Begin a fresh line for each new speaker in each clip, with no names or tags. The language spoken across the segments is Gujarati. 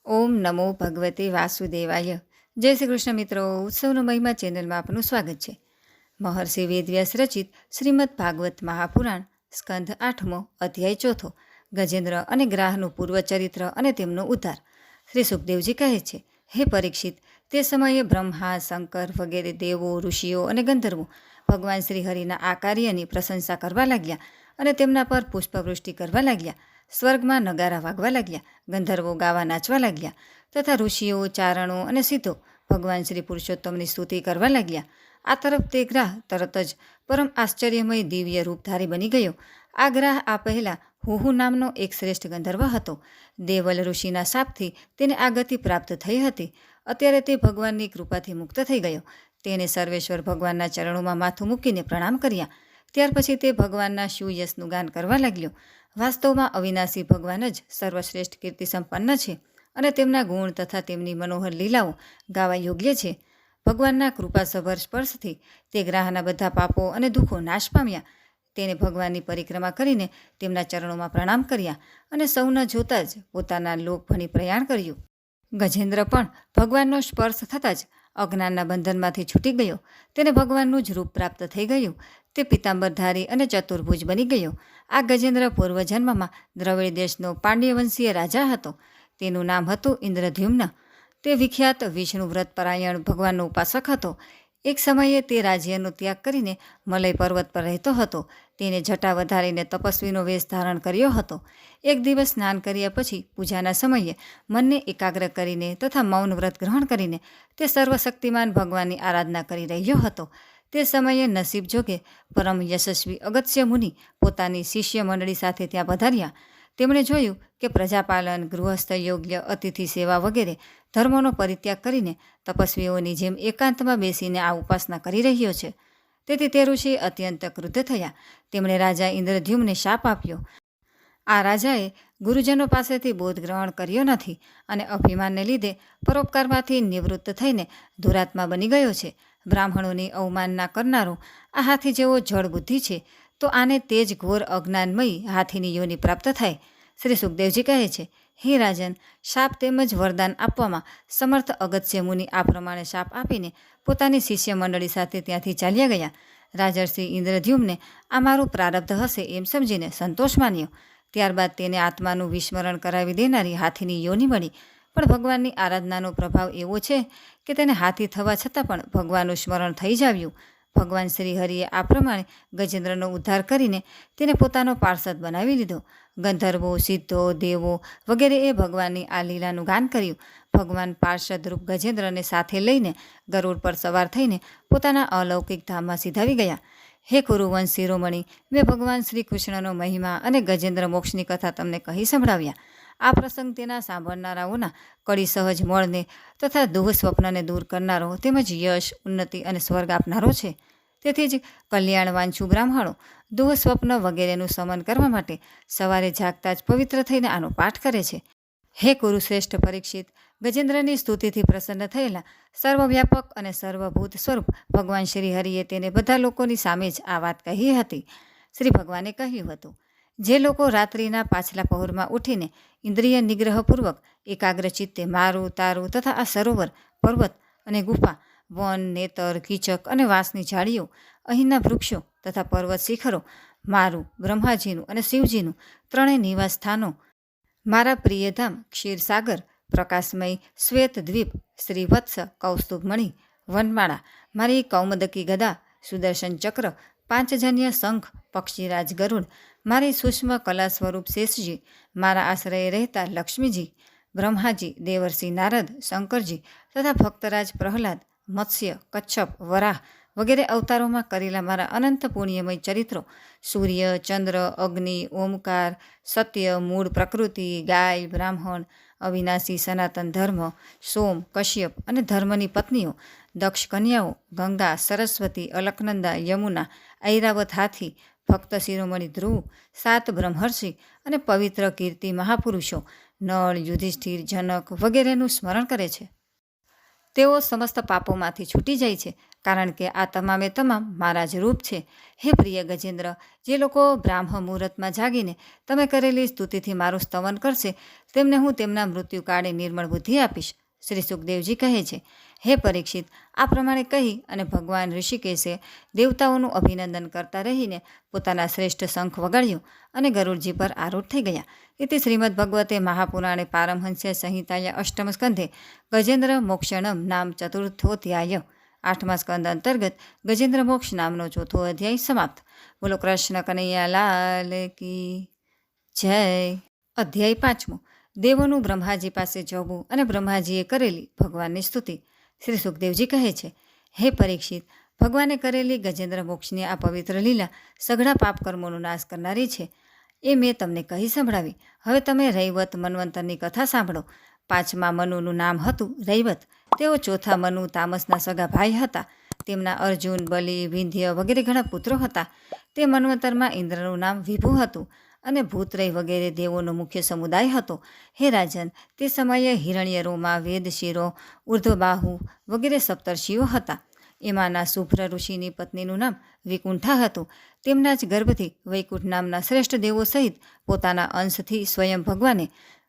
ઓમ નમો ભગવતે વાસુદેવાય. જય શ્રી કૃષ્ણ મિત્રો. ઉત્સવનો મહિમા ચેનલમાં આપનું સ્વાગત છે. મહર્ષિ વેદવ્યાસ રચિત શ્રીમદ ભાગવત મહાપુરાણ સ્કંધ 8મો અધ્યાય 4 ગજેન્દ્ર અને ગ્રાહનું પૂર્વચરિત્ર અને તેમનો ઉદ્ધાર. શ્રી સુખદેવજી કહે છે, હે પરીક્ષિત, તે સમયે બ્રહ્મા, શંકર વગેરે દેવો, ઋષિઓ અને ગંધર્વો ભગવાન શ્રી હરિના આ કાર્યની પ્રશંસા કરવા લાગ્યા અને તેમના પર પુષ્પવૃષ્ટિ કરવા લાગ્યા. સ્વર્ગમાં નગારા વાગવા લાગ્યા, ગંધર્વો ગાવા નાચવા લાગ્યા તથા ઋષિઓ, ચારણો અને સિદ્ધો ભગવાન શ્રી પુરુષોત્તમની સ્તુતિ કરવા લાગ્યા. આ તરફ તે ગ્રાહ તરત જ પરમ આશ્ચર્યમય દિવ્ય રૂપધારી બની ગયો. આ ગ્રાહ આ પહેલાં હુહુ નામનો એક શ્રેષ્ઠ ગંધર્વ હતો. દેવલ ઋષિના શાપથી તેને આ ગતિ પ્રાપ્ત થઈ હતી. અત્યારે તે ભગવાનની કૃપાથી મુક્ત થઈ ગયો. તેને સર્વેશ્વર ભગવાનના ચરણોમાં માથું મૂકીને પ્રણામ કર્યા. ત્યાર પછી તે ભગવાનના સુયશનું ગાન કરવા લાગ્યો. વાસ્તવમાં અવિનાશી ભગવાન જ સર્વશ્રેષ્ઠ કીર્તિ સંપન્ન છે અને તેમના ગુણ તથા તેમની મનોહર લીલાઓ ગાવા યોગ્ય છે. ભગવાનના કૃપાસભર સ્પર્શથી તે ગ્રાહના બધા પાપો અને દુઃખો નાશ પામ્યા. તેને ભગવાનની પરિક્રમા કરીને તેમના ચરણોમાં પ્રણામ કર્યા અને સૌના જોતા જ પોતાના લોક ભણી પ્રયાણ કર્યું. ગજેન્દ્ર પણ ભગવાનનો સ્પર્શ થતાં જ અજ્ઞાનના બંધનમાંથી છૂટી ગયો. તેને ભગવાનનું જ રૂપ પ્રાપ્ત થઈ ગયું. તે પિતાંબરધારી અને ચતુર્ભુજ બની ગયો. આ ગજેન્દ્ર પૂર્વજન્મમાં દ્રવિડ દેશનો પાંડ્યવંશીય રાજા હતો. તેનું નામ હતું ઇન્દ્રદ્યુમ્ન. તે વિખ્યાત વિષ્ણુ વ્રત પરાયણ ભગવાનનો ઉપાસક હતો. એક સમયે તે રાજ્યનો ત્યાગ કરીને મલય પર્વત પર રહેતો હતો. તેને જટા વધારીને તપસ્વીનો વેશ ધારણ કર્યો હતો. એક દિવસ સ્નાન કર્યા પછી પૂજાના સમયે મનને એકાગ્ર કરીને તથા મૌન વ્રત ગ્રહણ કરીને તે સર્વશક્તિમાન ભગવાનની આરાધના કરી રહ્યો હતો. તે સમયે નસીબ જોગે પરમ યશસ્વી અગત્ય મુનિ પોતાની શિષ્ય મંડળી સાથે ત્યાં પધાર્યા. તેમણે જોયું કે પ્રજાપાલન, ગૃહસ્થ યોગ્ય, અતિથિ સેવા વગેરે ધર્મોનો પરિત્યાગ કરીને તપસ્વીઓની જેમ એકાંતમાં બેસીને આ ઉપાસના કરી રહ્યો છે. તેથી તે ઋષિ અત્યંત ક્રુદ્ધ થયા. તેમણે રાજા ઇન્દ્રદ્યુમ્નને શાપ આપ્યો. આ રાજાએ ગુરુજનો પાસેથી બોધ ગ્રહણ કર્યો નથી અને અભિમાનને લીધે પરોપકારમાંથી નિવૃત્ત થઈને દુરાત્મા બની ગયો છે. બ્રાહ્મણોની અવમાનના કરનારો આ હાથી જેવો જળ બુદ્ધિ છે, તો આને તે જ ઘોર અજ્ઞાનમયી હાથીની યોનિ પ્રાપ્ત થાય. શ્રી સુખદેવજી કહે છે, હે રાજન, શાપ તેમજ વરદાન આપવામાં સમર્થ અગત્ય મુનિ આ પ્રમાણે શાપ આપીને પોતાની શિષ્ય મંડળી સાથે ત્યાંથી ચાલ્યા ગયા. રાજર્ષિ ઇન્દ્રદ્યુમ્ને આ મારું પ્રારબ્ધ હશે એમ સમજીને સંતોષ માન્યો. ત્યારબાદ તેને આત્માનું વિસ્મરણ કરાવી દેનારી હાથીની યોનિ મળી. પણ ભગવાનની આરાધનાનો પ્રભાવ એવો છે કે તેને હાથી થવા છતાં પણ ભગવાનનું સ્મરણ થઈ જ આવ્યું. ભગવાન શ્રી હરિએ આ પ્રમાણે ગજેન્દ્રનો ઉદ્ધાર કરીને તેને પોતાનો પાર્ષદ બનાવી લીધો. ગંધર્વો, સિદ્ધો, દેવો વગેરેએ ભગવાનની આ લીલાનું ગાન કર્યું. ભગવાન પાર્ષદ રૂપ ગજેન્દ્રને સાથે લઈને ગરુડ પર સવાર થઈને પોતાના અલૌકિક ધામમાં સીધાવી ગયા. હે કુરુવંશ શિરોમણી, મેં ભગવાન શ્રી કૃષ્ણનો મહિમા અને ગજેન્દ્ર મોક્ષની કથા તમને કહી સંભળાવ્યા. આ પ્રસંગ તેના સાંભળનારાઓના કડી સહજ મળને તથા દુઃખ સ્વપ્નને દૂર કરનારો તેમજ યશ, ઉન્નતિ અને સ્વર્ગ આપનારો છે. તેથી જ કલ્યાણવાંછુ બ્રાહ્મણો દુઃખ સ્વપ્ન વગેરેનું શમન કરવા માટે સવારે જાગતા જ પવિત્ર થઈને આનો પાઠ કરે છે. હે કુરુશ્રેષ્ઠ પરીક્ષિત, ગજેન્દ્રની સ્તુતિથી પ્રસન્ન થયેલા સર્વવ્યાપક અને સર્વભૂત સ્વરૂપ ભગવાન શ્રી હરિએ તેને બધા લોકોની સામે જ આ વાત કહી હતી. શ્રી ભગવાને કહ્યું હતું, જે લોકો રાત્રિના પાછલા પહોરમાં ઉઠીને ઇન્દ્રિય નિગ્રહપૂર્વક એકાગ્ર ચિત્તે મારું, તારું તથા આ સરોવર, પર્વત અને ગુફા, વન, નેતર, કીચક અને વાંસની ઝાડીઓ, અહીંના વૃક્ષો તથા પર્વત શિખરો, મારું, બ્રહ્માજીનું અને શિવજીનું ત્રણેય નિવાસ સ્થાનો, મારા પ્રિયધામ ક્ષીરસાગર, પ્રકાશમય શ્વેત દ્વીપ, શ્રીવત્સ, કૌસ્તુભમણિ, વનમાળા, મારી કૌમદકી ગદા, સુદર્શન ચક્ર, પાંચજન્ય શંખ, પક્ષીરાજ ગરુડ, મારી સૂક્ષ્મ કલા સ્વરૂપ શેષજી, મારા આશ્રયે રહેતા લક્ષ્મીજી, બ્રહ્માજી, દેવર્ષિ નારદ, શંકરજી તથા ભક્તરાજ પ્રહલાદ, મત્સ્ય, કચ્છપ, વરાહ વગેરે અવતારોમાં કરેલા મારા અનંત પુણ્યમય ચરિત્રો, સૂર્ય, ચંદ્ર, અગ્નિ, ઓમકાર, સત્ય, મૂળ પ્રકૃતિ, ગાય, બ્રાહ્મણ, અવિનાશી સનાતન ધર્મ, સોમ, કશ્યપ અને ધર્મની પત્નીઓ, દક્ષ કન્યાઓ, ગંગા, સરસ્વતી, અલકનંદા, યમુના, ઐરાવત હાથી, ભક્ત શિરોમણિ ધ્રુવ, 7 બ્રહ્મર્ષિ અને પવિત્ર કીર્તિ મહાપુરુષો, નળ, યુધિષ્ઠિર, જનક વગેરેનું સ્મરણ કરે છે. તેઓ સમસ્ત પાપોમાંથી છૂટી જાય છે કારણ કે આ તમામે તમામ મારા જ રૂપ છે. હે પ્રિય ગજેન્દ્ર, જે લોકો બ્રાહ્મ મુહૂર્તમાં જાગીને તમે કરેલી સ્તુતિથી મારું સ્તવન કરશે તેમને હું તેમના મૃત્યુકાળે નિર્મળ બુદ્ધિ આપીશ. શ્રી સુખદેવજી કહે છે, હે પરીક્ષિત, આ પ્રમાણે કહી અને ભગવાન ઋષિકેશે દેવતાઓનું અભિનંદન કરતા રહીને પોતાના શ્રેષ્ઠ શંખ વગાડ્યો અને ગરુડજી પર આરૂઢ થઈ ગયા. ઇતિ શ્રીમદ ભગવતે મહાપુરાણે પારમહંસ્ય સંહિતાયા અષ્ટમ સ્કંધે ગજેન્દ્ર મોક્ષણમ નામ ચતુર્થોધ્યાય. 8મા સ્કંદ અંતર્ગત ગજેન્દ્ર મોક્ષ નામનો 4થો અધ્યાય સમાપ્ત. બોલો કૃષ્ણ કનૈયા લાલ કી જય. અધ્યાય 5મો. દેવોનું બ્રહ્માજી પાસે જવું અને બ્રહ્માજીએ કરેલી ભગવાનની સ્તુતિ. શ્રી સુખદેવજી કહે છે, હે પરીક્ષિત, ભગવાને કરેલી ગજેન્દ્ર મોક્ષની આ પવિત્ર લીલા સઘળા પાપ કર્મોનો નાશ કરનારી છે. એ મેં તમને કહી સંભળાવી. હવે તમે રૈવત મન્વંતરની કથા સાંભળો. 5મા મનુનું નામ હતું રૈવત. તેઓ 4થા મનુ તામસના સગા ભાઈ હતા. તેમના અર્જુન, બલિ, વિંધ્ય વગેરે ઘણા પુત્રો હતા. તે મન્વંતરમાં ઇન્દ્રનું નામ વિભુ હતું અને ભૂતરય વગેરે દેવોનો મુખ્ય સમુદાય હતો. હે રાજન, તે સમયે હિરણ્યરોમા, વેદશિરો, ઉર્ધ્વબાહુ વગેરે સપ્તર્ષિઓ હતા. એમાંના શુભ્ર ઋષિની પત્નીનું નામ વિકુંઠા હતું. તેમના જ ગર્ભથી વૈકુંઠ નામના શ્રેષ્ઠ દેવો સહિત પોતાના અંશથી સ્વયં ભગવાને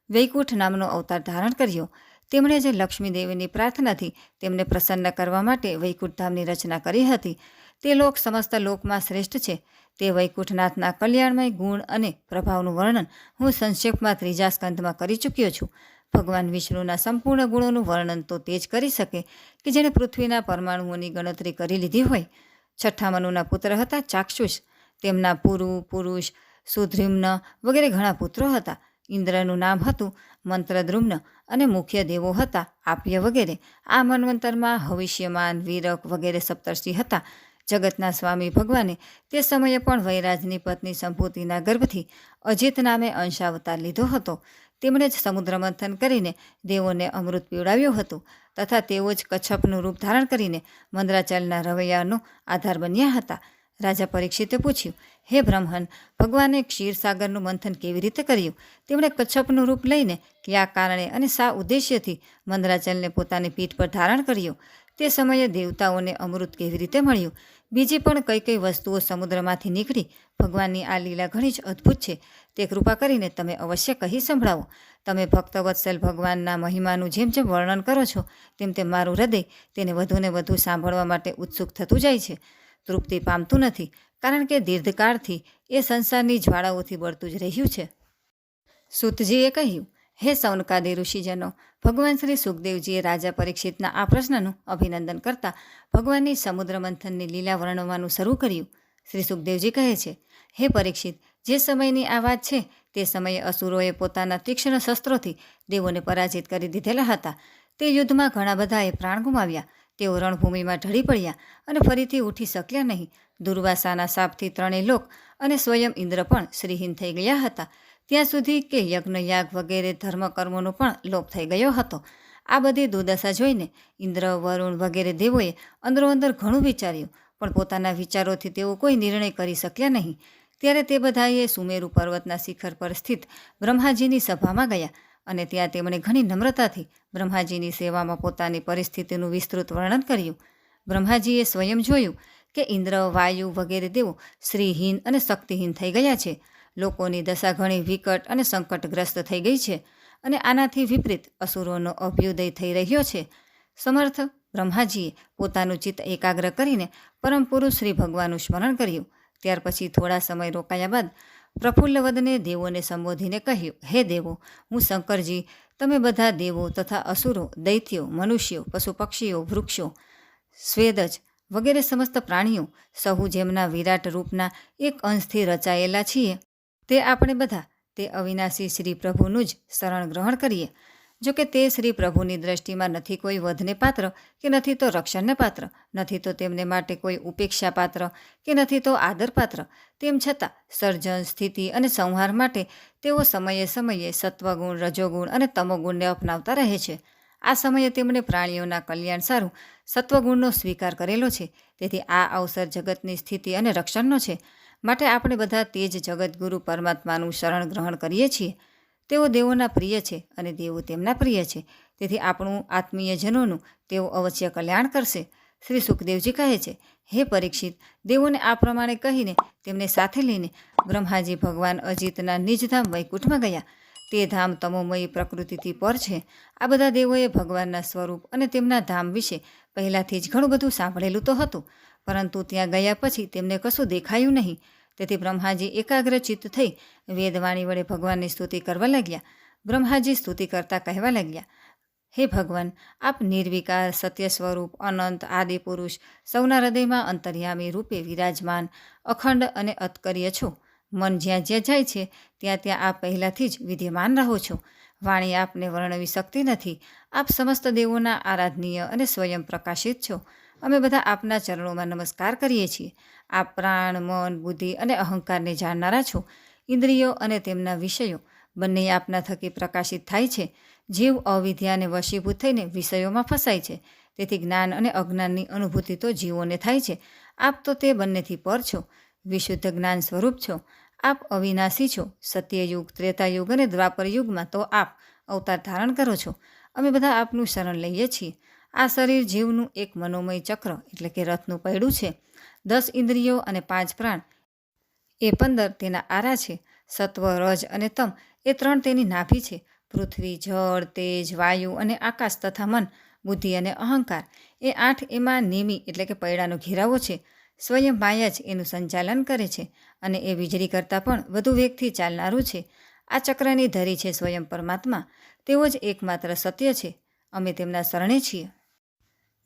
વૈકુંઠ નામનો અવતાર ધારણ કર્યો. તેમણે જ લક્ષ્મીદેવીની પ્રાર્થનાથી તેમને પ્રસન્ન કરવા માટે વૈકુંઠધામની રચના કરી હતી. તે લોક સમસ્ત લોકમાં શ્રેષ્ઠ છે. તે વૈકુંઠનાથના કલ્યાણમય ગુણ અને પ્રભાવનું વર્ણન હું સંક્ષેપમાં 3જા સ્કંધમાં કરી ચૂક્યો છું. ભગવાન વિષ્ણુના સંપૂર્ણ ગુણોનું વર્ણન તો તે જ કરી શકે કે જેણે પૃથ્વીના પરમાણુઓની ગણતરી કરી લીધી હોય. 6ઠ્ઠા મનુના પુત્ર હતા ચાક્ષુષ. તેમના પુરુ, પુરુષ, સુધ્રિમ્ન વગેરે ઘણા પુત્રો હતા. ઇન્દ્રનું નામ હતું મંત્રદ્રુમ્ન અને મુખ્ય દેવો હતા આપ્ય વગેરે. આ મન્વંતરમાં હવિષ્યમાન, વીરક વગેરે સપ્તર્ષિ હતા. જગતના સ્વામી ભગવાને તે સમયે પણ વૈરાજની પત્ની સંભૂતિના ગર્ભથી અજિત નામે અંશાવતાર લીધો હતો. તેમણે જ સમુદ્ર મંથન કરીને દેવોને અમૃત પીવડાવ્યું હતું તથા તેઓ જ કચ્છપનું રૂપ ધારણ કરીને મંદરાચલના રવૈયાનો આધાર બન્યા હતા. રાજા પરીક્ષિતે પૂછ્યું, હે બ્રહ્મન, ભગવાને ક્ષીરસાગરનું મંથન કેવી રીતે કર્યું? તેમણે કચ્છપનું રૂપ લઈને કયા કારણે અને શા ઉદ્દેશ્યથી મંદરાચલને પોતાની પીઠ પર ધારણ કર્યું? તે સમયે દેવતાઓને અમૃત કેવી રીતે મળ્યું? બીજી પણ કઈ કઈ વસ્તુઓ સમુદ્રમાંથી નીકળી? ભગવાનની આ લીલા ઘણી જ અદ્ભુત છે. તે કૃપા કરીને તમે અવશ્ય કહી સંભળાવો. તમે ભક્તવત્સલ ભગવાનના મહિમાનું જેમ જેમ વર્ણન કરો છો તેમ તેમ મારું હૃદય તેને વધુને વધુ સાંભળવા માટે ઉત્સુક થતું જાય છે. તૃપ્તિ પામતું નથી, કારણ કે દીર્ઘકાળથી એ સંસારની જ્વાળાઓથી બળતું જ રહ્યું છે. સૂતજીએ કહ્યું, હે સૌનકાદી ઋષિજનો, ભગવાન શ્રી સુખદેવજીએ રાજા પરીક્ષિતના આ પ્રશ્નનું અભિનંદન કરતા ભગવાનની સમુદ્ર મંથનની લીલા વર્ણવવાનું શરૂ કર્યું. શ્રી સુખદેવજી કહે છે, હે પરીક્ષિત, જે સમયની આ વાત છે તે સમયે અસુરોએ પોતાના તીક્ષ્ણ શસ્ત્રોથી દેવોને પરાજિત કરી દીધેલા હતા. તે યુદ્ધમાં ઘણા બધાએ પ્રાણ ગુમાવ્યા. તેઓ રણભૂમિમાં ઢળી પડ્યા અને ફરીથી ઉઠી શક્યા નહીં. દુર્વાસાના શાપથી 3 લોક અને સ્વયં ઇન્દ્ર પણ શ્રીહીન થઈ ગયા હતા. ત્યાં સુધી કે યજ્ઞયાગ વગેરે ધર્મકર્મોનો પણ લોપ થઈ ગયો હતો. આ બધી દુર્દશા જોઈને ઇન્દ્ર, વરુણ વગેરે દેવોએ અંદરોઅંદર ઘણું વિચાર્યું, પણ પોતાના વિચારોથી તેઓ કોઈ નિર્ણય કરી શક્યા નહીં. ત્યારે તે બધાએ સુમેરુ પર્વતના શિખર પર સ્થિત બ્રહ્માજીની સભામાં ગયા અને ત્યાં તેમણે ઘણી નમ્રતાથી બ્રહ્માજીની સેવામાં પોતાની પરિસ્થિતિનું વિસ્તૃત વર્ણન કર્યું. બ્રહ્માજીએ સ્વયં જોયું કે ઇન્દ્ર, વાયુ વગેરે દેવો શ્રીહીન અને શક્તિહીન થઈ ગયા છે. લોકોની દશા ઘણી વિકટ અને સંકટગ્રસ્ત થઈ ગઈ છે અને આનાથી વિપરીત અસુરોનો અભ્યુદય થઈ રહ્યો છે. સમર્થ બ્રહ્માજીએ પોતાનું ચિત્ત એકાગ્ર કરીને પરમ પુરુષ શ્રી ભગવાનનું સ્મરણ કર્યું. ત્યાર પછી થોડા સમય રોકાયા બાદ પ્રફુલ્લ વદને દેવોને સંબોધીને કહ્યું, હે દેવો, હું શંકરજી, તમે બધા દેવો તથા અસુરો, દૈત્યો, મનુષ્યો, પશુ પક્ષીઓ, વૃક્ષો, સ્વેદજ વગેરે સમસ્ત પ્રાણીઓ સહુ જેમના વિરાટ રૂપના એક અંશથી રચાયેલા છીએ, તે આપણે બધા તે અવિનાશી શ્રી પ્રભુનું જ શરણ ગ્રહણ કરીએ. જોકે તે શ્રી પ્રભુની દ્રષ્ટિમાં નથી કોઈ વધને પાત્ર કે નથી તો રક્ષણને પાત્ર, નથી તો તેમને માટે કોઈ ઉપેક્ષા પાત્ર કે નથી તો આદર પાત્ર. તેમ છતાં સર્જન, સ્થિતિ અને સંહાર માટે તેઓ સમયે સમયે સત્વગુણ, રજોગુણ અને તમોગુણને અપનાવતા રહે છે. આ સમયે તેમણે પ્રાણીઓના કલ્યાણ સારું સત્વગુણનો સ્વીકાર કરેલો છે. તેથી આ અવસર જગતની સ્થિતિ અને રક્ષણનો છે. માટે આપણે બધા તે જ જગતગુરુ પરમાત્માનું શરણ ગ્રહણ કરીએ છીએ. તેઓ દેવોના પ્રિય છે અને દેવો તેમના પ્રિય છે. તેથી આપણું આત્મીયજનોનું તેઓ અવશ્ય કલ્યાણ કરશે. શ્રી સુખદેવજી કહે છે, હે પરીક્ષિત, દેવોને આ પ્રમાણે કહીને તેમને સાથે લઈને બ્રહ્માજી ભગવાન અજીતના નિજધામ વૈકુંઠમાં ગયા. તે ધામ તમોમયી પ્રકૃતિથી પર છે. આ બધા દેવોએ ભગવાનના સ્વરૂપ અને તેમના ધામ વિશે પહેલાંથી જ ઘણું બધું સાંભળેલું તો હતું, પરંતુ ત્યાં ગયા પછી તેમને કશું દેખાયું નહીં. તેથી બ્રહ્માજી એકાગ્રચિત્ત થઈ વેદવાણી વડે ભગવાનની સ્તુતિ કરવા લાગ્યા. બ્રહ્માજી સ્તુતિ કરતા કહેવા લાગ્યા, હે ભગવાન, આપ નિર્વિકાર, સત્ય સ્વરૂપ, અનંત, આદિ પુરુષ, સૌના હૃદયમાં અંતર્યામી રૂપે વિરાજમાન, અખંડ અને અતકર્ય છો. મન જ્યાં જ્યાં જાય છે ત્યાં ત્યાં આપ પહેલાંથી જ વિદ્યમાન રહો છો. વાણી આપને વર્ણવી શકતી નથી. આપ સમસ્ત દેવોના આરાધનીય અને સ્વયં પ્રકાશિત છો. અમે બધા આપના ચરણોમાં નમસ્કાર કરીએ છીએ. આપ પ્રાણ, મન, બુદ્ધિ અને અહંકારને જાણનારા છો. ઇન્દ્રિયો અને તેમના વિષયો બંને આપના થકી પ્રકાશિત થાય છે. જીવ અવિદ્યાને વશીભૂત થઈને વિષયોમાં ફસાય છે. તેથી જ્ઞાન અને અજ્ઞાનની અનુભૂતિ તો જીવોને થાય છે. આપ તો તે બંનેથી પર છો. વિશુદ્ધ જ્ઞાન સ્વરૂપ છો. આપ અવિનાશી છો. સત્યયુગ, ત્રેતાયુગ અને દ્વાપર યુગમાં તો આપ અવતાર ધારણ કરો છો. અમે બધા આપનું શરણ લઈએ છીએ. આ શરીર જીવનું એક મનોમય ચક્ર એટલે કે રથનું પૈડું છે. 10 ઇન્દ્રિયો અને 5 પ્રાણ એ 15 તેના આરા છે. સત્વ, રજ અને તમ એ 3 તેની નાભી છે. પૃથ્વી, જળ, તેજ, વાયુ અને આકાશ તથા મન, બુદ્ધિ અને અહંકાર એ 8 એમાં નેમી એટલે કે પૈડાનો ઘેરાવો છે. સ્વયં માયા જ એનું સંચાલન કરે છે અને એ વીજળી કરતાં પણ વધુ વેગથી ચાલનારું છે. આ ચક્રની ધરી છે સ્વયં પરમાત્મા. તેઓ જ એકમાત્ર સત્ય છે. અમે તેમના શરણે છીએ.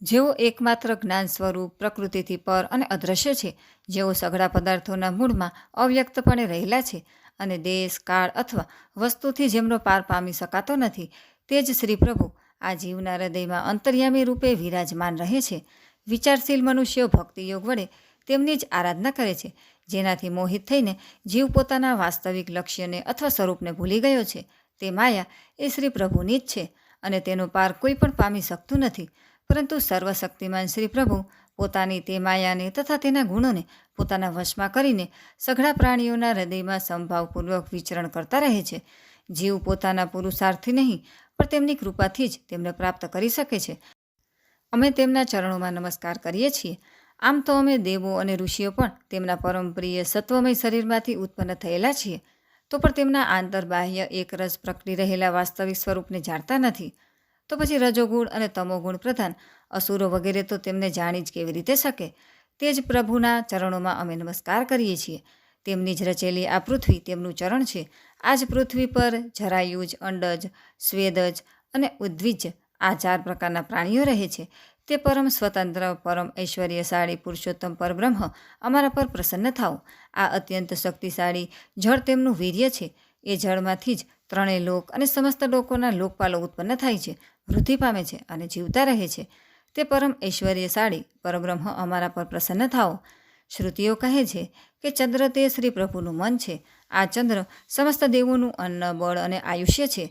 જેઓ એકમાત્ર જ્ઞાન સ્વરૂપ, પ્રકૃતિથી પર અને અદ્રશ્ય છે, જેઓ સઘળા પદાર્થોના મૂળમાં અવ્યક્તપણે રહેલા છે અને દેશ, કાળ અથવા વસ્તુથી જેમનો પાર પામી શકાતો નથી, તે જ શ્રી પ્રભુ આ જીવના હૃદયમાં અંતર્યામી રૂપે વિરાજમાન રહે છે. વિચારશીલ મનુષ્યો ભક્તિયોગ વડે તેમની જ આરાધના કરે છે, જેનાથી મોહિત થઈને જીવ પોતાના વાસ્તવિક લક્ષ્યને અથવા સ્વરૂપને ભૂલી ગયો છે. તે માયા એ શ્રી પ્રભુની જ છે અને તેનો પાર કોઈ પણ પામી શકતું નથી. પરંતુ સર્વશક્તિમાન શ્રી પ્રભુ પોતાની તે માયાને તથા તેના ગુણોને પોતાના વશમાં કરીને સઘળા પ્રાણીઓના હૃદયમાં સંભાવપૂર્વક વિચરણ કરતા રહે છે. જીવ પોતાના પુરુષાર્થથી નહીં પણ તેમની કૃપાથી જ તેમને પ્રાપ્ત કરી શકે છે. અમે તેમના ચરણોમાં નમસ્કાર કરીએ છીએ. આમ તો અમે દેવો અને ઋષિઓ પણ તેમના પરમપ્રિય સત્વમય શરીરમાંથી ઉત્પન્ન થયેલા છીએ, તો પણ તેમના આંતરબાહ્ય એકરસ પ્રકટી રહેલા વાસ્તવિક સ્વરૂપને જાણતા નથી. તો પછી રજોગુણ અને તમોગુણ પ્રધાન અસુરો વગેરે તો તેમને જાણી જ કેવી રીતે શકે? તે જ પ્રભુના ચરણોમાં અમે નમસ્કાર કરીએ છીએ. તેમની જ રચેલી આ પૃથ્વી તેમનું ચરણ છે. આ જ પૃથ્વી પર જરાયુજ, અંડજ, સ્વેદજ અને ઉદ્વિજ આ 4 પ્રકારના પ્રાણીઓ રહે છે. તે પરમ સ્વતંત્ર, પરમ ઐશ્વર્યશાળી પુરુષોત્તમ પરબ્રહ્મ અમારા પર પ્રસન્ન થાઓ. આ અત્યંત શક્તિશાળી જળ તેમનું વીર્ય છે. એ જળમાંથી જ 3 લોક અને સમસ્ત લોકોના લોકપાલો ઉત્પન્ન થાય છે, વૃદ્ધિ પામે છે અને જીવતા રહે છે. તે પરમ ઐશ્વર્યશાળી પરબ્રહ્મ અમારા પર પ્રસન્ન થાઓ. શ્રુતિઓ કહે છે કે ચંદ્ર તે શ્રી પ્રભુનું મન છે. આ ચંદ્ર સમસ્ત દેવોનું અન્ન, બળ અને આયુષ્ય છે.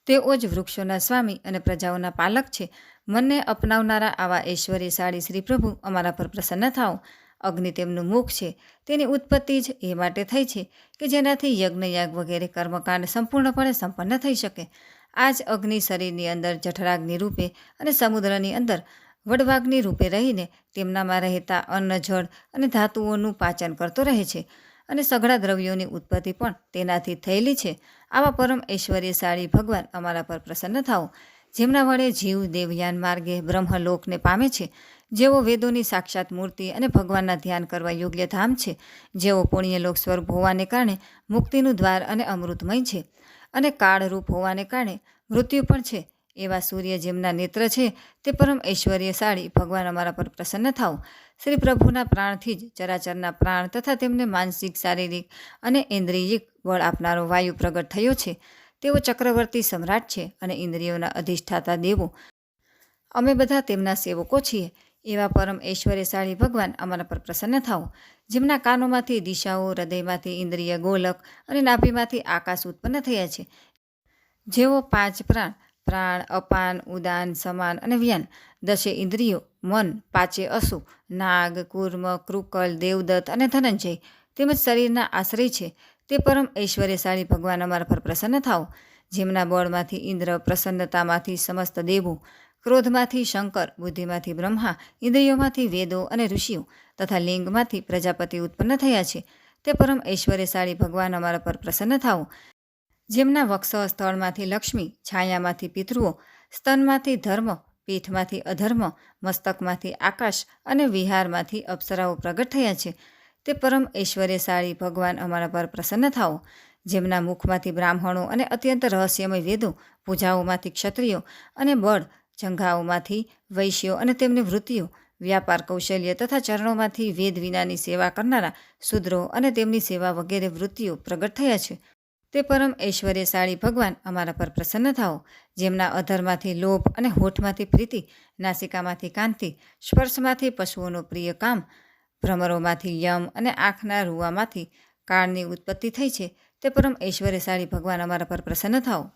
તેઓ જ વૃક્ષોના સ્વામી અને પ્રજાઓના પાલક છે. મનને અપનાવનારા આવા ઐશ્વર્યશાળી શ્રી પ્રભુ અમારા પર પ્રસન્ન થાઓ. અગ્નિ તેમનું મુખ છે. તેની ઉત્પત્તિ જ એ માટે થઈ છે કે જેનાથી યજ્ઞયાગ વગેરે કર્મકાંડ સંપૂર્ણપણે સંપન્ન થઈ શકે. આ જ અગ્નિ શરીરની અંદર જઠરાગ્નિ રૂપે અને સમુદ્રની અંદર વડવાગ્નિ રૂપે રહીને તેમનામાં રહેતા અન્ન, જળ અને ધાતુઓનું પાચન કરતો રહે છે અને સઘળા દ્રવ્યોની ઉત્પત્તિ પણ તેનાથી થયેલી છે. આવા પરમ ઐશ્વર્યશાળી ભગવાન અમારા પર પ્રસન્ન થાઓ. જેમના વડે જીવ દેવયાન માર્ગે બ્રહ્મલોકને પામે છે, જેઓ વેદોની સાક્ષાત મૂર્તિ અને ભગવાનના ધ્યાન કરવા યોગ્ય ધામ છે, જેઓ પુણ્યલોક સ્વરૂપ હોવાને કારણે મુક્તિનું દ્વાર અને અમૃતમય છે અને કાળરૂપ હોવાને કારણે મૃત્યુ પણ છે, એવા સૂર્ય જેમના નેત્ર છે, તે પરમ ઐશ્વર્યશાળી ભગવાન અમારા પર પ્રસન્ન થાઓ. શ્રી પ્રભુના પ્રાણથી જ ચરાચરના પ્રાણ તથા તેમને માનસિક, શારીરિક અને ઇન્દ્રિયિક બળ આપનારો વાયુ પ્રગટ થયો છે. તેઓ ચક્રવર્તી સમ્રાટ છે અને ઇન્દ્રિયોના અધિષ્ઠાતા દેવો. અમે બધા તેમના સેવકો છીએ. એવા પરમ ઐશ્વર્યશાળી ભગવાન અમારા પર પ્રસન્ન થાઓ. જેમના કાનોમાંથી દિશાઓ, હૃદયમાંથી ઇન્દ્રિય ગોલક અને નાભીમાંથી આકાશ ઉત્પન્ન થયા છે. જેઓ 5 પ્રાણ, અપાન, ઉદાન, સમાન અને વ્યાન, 10 ઇન્દ્રિયો, મન, 5 અસુ, નાગ, કૂર્મ, કૃકલ, દેવદત્ત અને ધનંજય તેમજ શરીરના આશ્રય છે. તે પરમ ઐશ્વર્યશાળી ભગવાન અમારા પર પ્રસન્ન થાઓ. જેમના બળમાંથી ઇન્દ્ર, પ્રસન્નતામાંથી સમસ્ત દેવો, ક્રોધમાંથી શંકર, બુદ્ધિમાંથી બ્રહ્મા, ઇન્દ્રિયોમાંથી વેદો અને ઋષિઓ તથા લિંગમાંથી પ્રજાપતિ ઉત્પન્ન થયા છે. તે પરમ ઐશ્વર્યશાળી ભગવાન અમારા પર પ્રસન્ન થાઓ. જેમના વક્ષ સ્થળમાંથી લક્ષ્મી, છાયામાંથી પિતૃઓ, સ્તનમાંથી ધર્મ, પીઠમાંથી અધર્મ, મસ્તકમાંથી આકાશ અને વિહારમાંથી અપ્સરાઓ પ્રગટ થયા છે. તે પરમ ઐશ્વર્યશાળી ભગવાન અમારા પર પ્રસન્ન થાઓ. જેમના મુખમાંથી બ્રાહ્મણો અને અત્યંત રહસ્યમય વેદો, પૂજાઓમાંથી ક્ષત્રિયો અને બળ, જંઘાઓમાંથી વૈશ્યો અને તેમની વૃત્તિઓ, વ્યાપાર કૌશલ્ય તથા ચરણોમાંથી વેદ વિનાની સેવા કરનારા શૂદ્રો અને તેમની સેવા વગેરે વૃત્તિઓ પ્રગટ થયા છે. તે પરમ ઐશ્વર્યશાળી ભગવાન અમારા પર પ્રસન્ન થાઓ. જેમના અધરમાંથી લોભ અને હોઠમાંથી પ્રીતિ, નાસિકામાંથી કાંતિ, સ્પર્શમાંથી પશુઓનો પ્રિય કામ, ભ્રમરોમાંથી યમ અને આંખના રૂવામાંથી કાળની ઉત્પત્તિ થઈ છે. તે પરમ ઐશ્વર્યશાળી ભગવાન અમારા પર પ્રસન્ન થાઓ.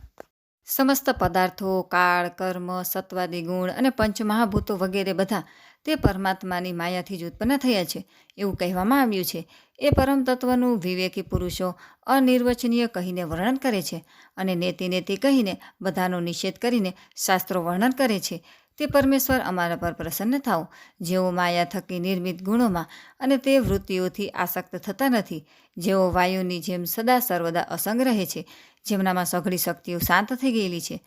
સમસ્ત પદાર્થો, કાળ, કર્મ, સત્વાદી ગુણ અને પંચમહાભૂતો વગેરે બધા તે પરમાત્માની માયાથી જ ઉત્પન્ન થયા છે એવું કહેવામાં આવ્યું છે. એ પરમ તત્વનું વિવેકી પુરુષો અનિર્વચનીય કહીને વર્ણન કરે છે અને નેતિ નેતિ કહીને બધાનો નિષેધ કરીને શાસ્ત્રો વર્ણન કરે છે. તે પરમેશ્વર અમારા પર પ્રસન્ન થાઓ. જેઓ માયા થકી નિર્મિત ગુણોમાં અને તે વૃત્તિઓથી આસક્ત થતા નથી, જેઓ વાયુની જેમ સદા સર્વદા અસંગ રહે છે, જેમનામાં સઘળી શક્તિઓ શાંત થઈ ગયેલી છે,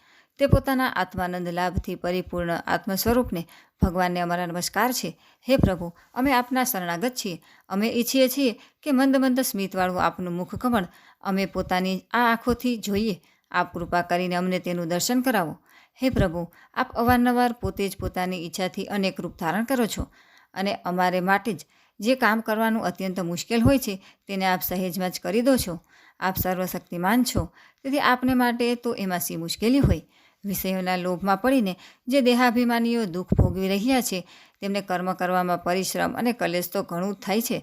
તે પોતાના આત્માનંદ લાભથી પરિપૂર્ણ આત્મ સ્વરૂપને ભગવાનને અમારા નમસ્કાર છે. હે પ્રભુ, અમે આપના શરણાગત છીએ. અમે ઈચ્છીએ છીએ કે મંદ મંદ સ્મિતવાળું આપનું મુખ કમળ અમે પોતાની આ આંખોથી જોઈએ. આપ કૃપા કરીને અમને તેનું દર્શન કરાવો. હે પ્રભુ, આપ અવારનવાર પોતે જ પોતાની ઈચ્છાથી અનેક રૂપ ધારણ કરો છો અને અમારે માટે જ જે કામ કરવાનું અત્યંત મુશ્કેલ હોય છે તેને આપ સહેજમાં જ કરી દો છો. આપ સર્વશક્તિમાન છો, તેથી આપને માટે તો એમાં શી મુશ્કેલી હોય. વિષયોના લોભમાં પડીને જે દેહાભિમાનીઓ દુઃખ ભોગવી રહ્યા છે તેમને કર્મ કરવામાં પરિશ્રમ અને કલેશ તો ઘણું થાય છે,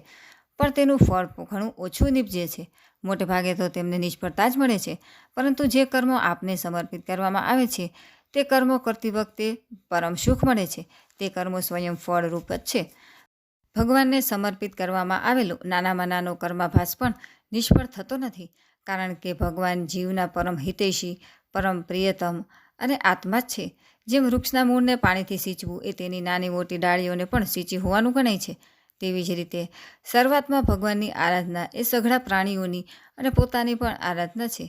પણ તેનું ફળ ઘણું ઓછું નીપજે છે. મોટે ભાગે તો તેમને નિષ્ફળતા જ મળે છે. પરંતુ જે કર્મો આપને સમર્પિત કરવામાં આવે છે તે કર્મો કરતી વખતે પરમ સુખ મળે છે. તે કર્મો સ્વયં ફળરૂપ જ છે. ભગવાનને સમર્પિત કરવામાં આવેલો નાનામાં નાનો કર્માભાસ પણ નિષ્ફળ થતો નથી, કારણ કે ભગવાન જીવના પરમ હિતૈષી, પરમ પ્રિયતમ અને આત્મા જ છે. જેમ વૃક્ષના મૂળને પાણીથી સિંચવું એ તેની નાની મોટી ડાળીઓને પણ સિંચી હોવાનું ગણાય છે, તેવી જ રીતે શરૂઆતમાં ભગવાનની આરાધના એ સઘળા પ્રાણીઓની અને પોતાની પણ આરાધના છે.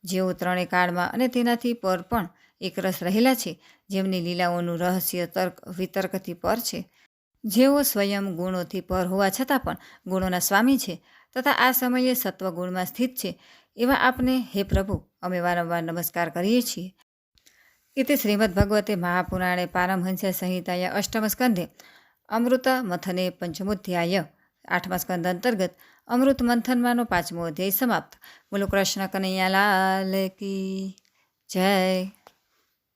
જેઓ ત્રણેય કાળમાં અને તેનાથી પર પણ એકરસ રહેલા છે, જેમની લીલાઓનું રહસ્ય તર્ક વિતર્કથી પર છે, જેઓ સ્વયં ગુણોથી પર હોવા છતાં પણ ગુણોના સ્વામી છે તથા આ સમયે સત્વગુણમાં સ્થિત છે, એવા આપને હે પ્રભુ અમે વારંવાર નમસ્કાર કરીએ છીએ. इति श्रीमद्भगवते महापुराणे पारमहंस्य संहिताया अष्टमस्कन्धे अमृत मथने पंचमोध्याय 8मा स्कंध अंतर्गत अमृत मंथनमानो 5मो अध्याय समाप्त. बोलो कृष्ण कन्हैया लाल की जय.